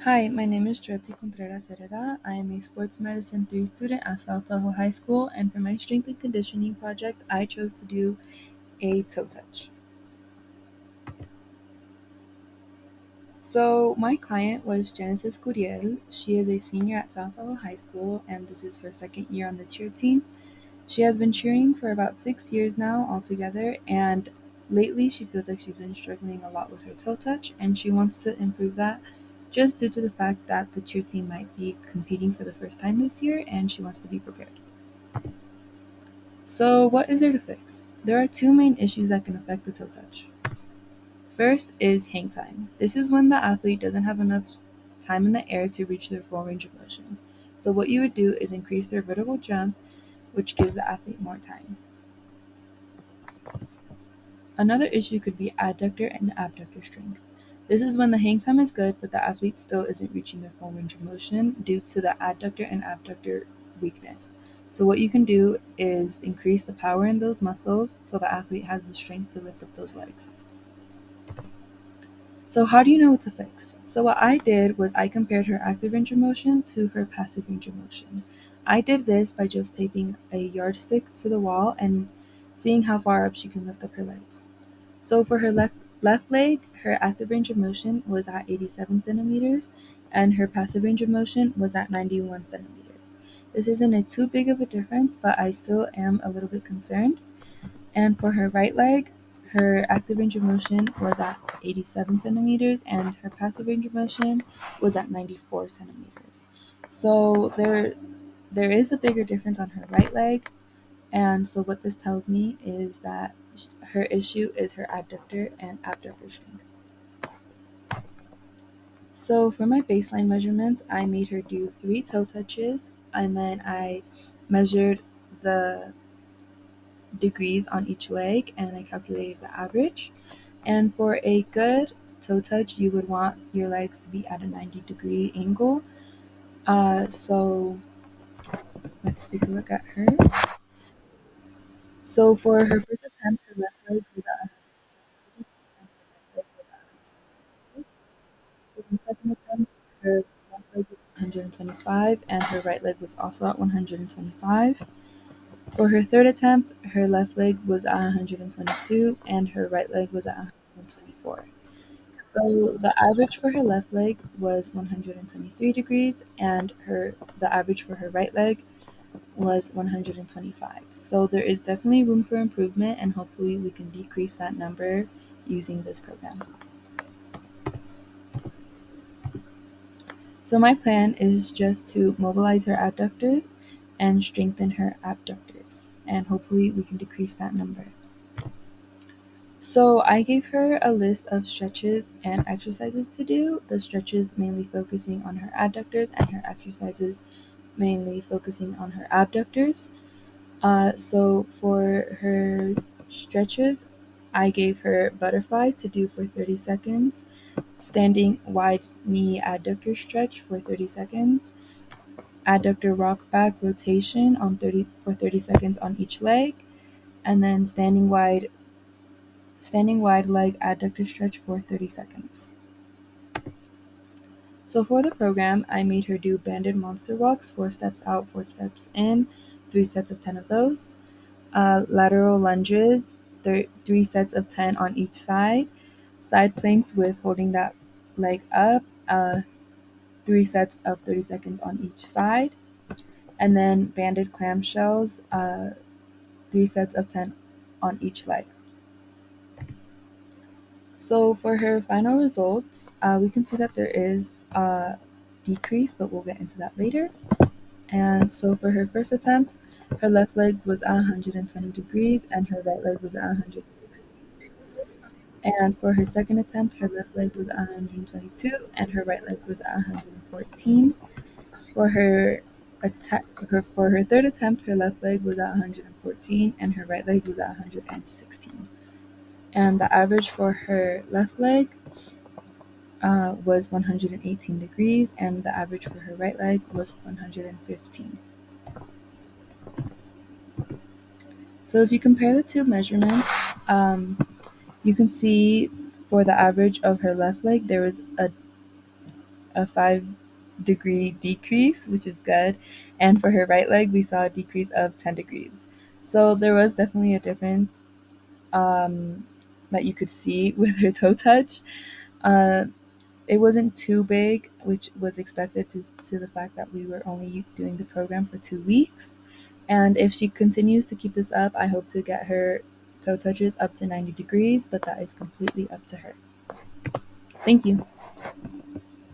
Hi, my name is Treti Contreras Herrera. I am a Sports Medicine 3 student at South Tahoe High School, and for my strength and conditioning project, I chose to do a toe touch. So, my client was Genesis Curiel. She is a senior at South Tahoe High School, and this is her second year on the cheer team. She has been cheering for about 6 years now altogether, and lately she feels like she's been struggling a lot with her toe touch, and she wants to improve that just due to the fact that the cheer team might be competing for the first time this year, and she wants to be prepared. So, what is there to fix? There are two main issues that can affect the toe touch. First is hang time. This is when the athlete doesn't have enough time in the air to reach their full range of motion. So, what you would do is increase their vertical jump, which gives the athlete more time. Another issue could be adductor and abductor strength. This is when the hang time is good, but the athlete still isn't reaching their full range of motion due to the adductor and abductor weakness. So, what you can do is increase the power in those muscles so the athlete has the strength to lift up those legs. So, how do you know what to fix? So, what I did was I compared her active range of motion to her passive range of motion. I did this by just taping a yardstick to the wall and seeing how far up she can lift up her legs. So, for her left leg, her active range of motion was at 87 centimeters, and her passive range of motion was at 91 centimeters. This isn't a too big of a difference, but I still am a little bit concerned. And for her right leg, her active range of motion was at 87 centimeters and her passive range of motion was at 94 centimeters. So there is a bigger difference on her right leg. And so what this tells me is that her issue is her adductor and abductor strength. So for my baseline measurements, I made her do 3 toe touches and then I measured the degrees on each leg and I calculated the average. And for a good toe touch, you would want your legs to be at a 90-degree angle. So let's take a look at her. So for her first attempt, her left leg was at 126. For the second attempt, her left leg was 125 and her right leg was also at 125. For her third attempt, her left leg was at 122 and her right leg was at 124. So the average for her left leg was 123 degrees, and the average for her right leg was 125. So there is definitely room for improvement, and hopefully we can decrease that number using this program. So my plan is just to mobilize her adductors and strengthen her abductors, and hopefully we can decrease that number. So I gave her a list of stretches and exercises to do, the stretches mainly focusing on her adductors and her exercises mainly focusing on her abductors. So for her stretches, I gave her butterfly to do for 30 seconds, standing wide knee adductor stretch for 30 seconds, adductor rock back rotation on 30 for 30 seconds on each leg, and then standing wide leg adductor stretch for 30 seconds. So for the program, I made her do banded monster walks, 4 steps out, 4 steps in, 3 sets of 10 of those. Lateral lunges, 3 sets of 10 on each side. Side planks with holding that leg up, 3 sets of 30 seconds on each side. And then banded clamshells, 3 sets of 10 on each leg. So for her final results, we can see that there is a decrease, but we'll get into that later. And so for her first attempt, her left leg was at 120 degrees and her right leg was at 160. And for her second attempt, her left leg was at 122 and her right leg was at 114. For for her third attempt, her left leg was at 114 and her right leg was at 116. And the average for her left leg was 118 degrees, and the average for her right leg was 115. So if you compare the two measurements, you can see for the average of her left leg, there was a 5-degree decrease, which is good. And for her right leg, we saw a decrease of 10 degrees. So there was definitely a difference um, that you could see with her toe touch. Uh, it wasn't too big, which was expected to the fact that we were only doing the program for 2 weeks. And if she continues to keep this up, I hope to get her toe touches up to 90 degrees, but that is completely up to her. Thank you.